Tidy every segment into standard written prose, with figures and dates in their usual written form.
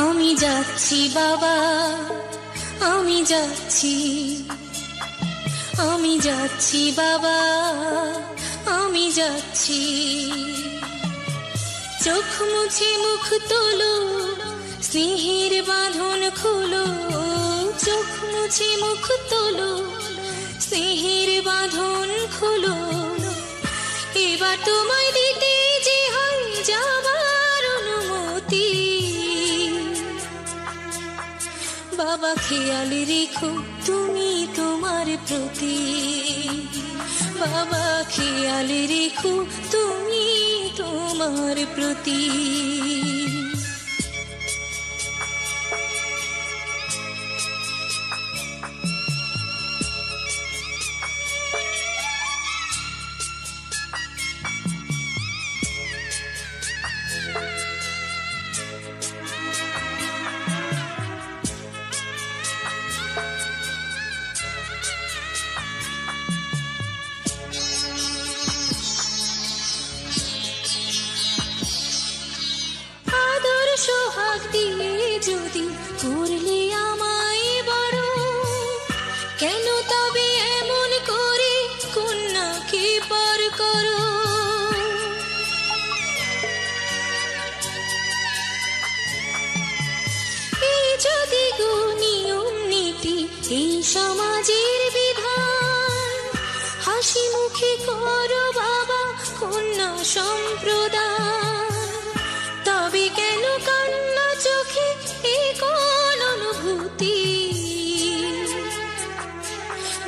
আমি যাচ্ছি বাবা, আমি যাচ্ছি, আমি যাচ্ছি বাবা, আমি যাচ্ছি। চোখ মুছে মুখ তোলো, স্নেহের বাঁধন খোলো। চোখ মুছে মুখ তোলো, স্নেহের বাঁধন খোলো। এবার তোমায় দিতে যে হয় যাবার অনুমতি। বাবা খেয়াল রেখো তুমি তোমার প্রতি। বাবা খেয়াল রেখো তুমি তোমার প্রতি। সোহাগ দিয়ে যদি করলে আমায় বড়, কেন তবে এমন করে কন্যাকে পর করো? এই যদি গো নিয়ম নীতি, এই সমাজের বিধান, হাসি মুখে করো বাবা কন্যা সম্প্রদান। তবে কেন কান্না চোখে এই কোন অনুভূতি?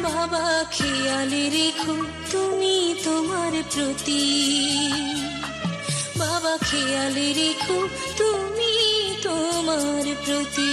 বাবা খেয়াল রেখো তুমি তোমার প্রতি। বাবা খেয়াল রেখো তুমি তোমার প্রতি।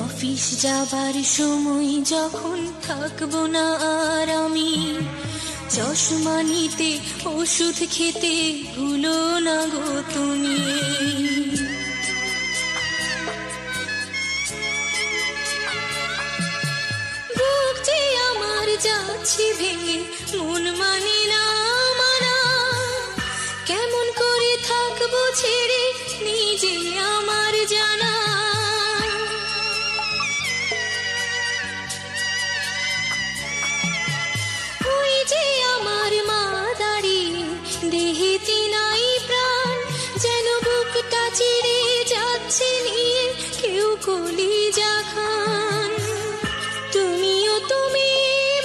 অফিস যাবার সময় যখন থাকবো না আর আমি, চশমা নিতে ওষুধ খেতে ভুলো না গো তুমি। বুক যে আমার যাচ্ছি ভেঙে, মন মানে না মানা। কেমন করে থাকবো ছেড়ে নিজে আমার জানা। যে আমার মা দাঁড়িয়ে দেহেতে নাই প্রাণ, যেন বুকটা চিড়ে যাচ্ছে নিয়ে কেউ কলিজা খান। তুমিও তুমি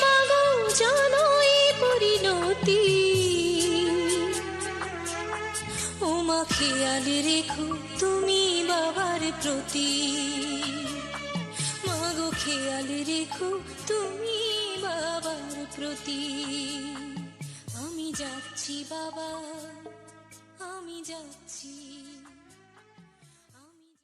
মাগো জানো এই পরিণতি। ও মা খেয়াল রেখো তুমি বাবার প্রতি। মাগো খেয়াল রেখো তুমি বাবার প্রতি। আমি যাচ্ছি বাবা, আমি যাচ্ছি।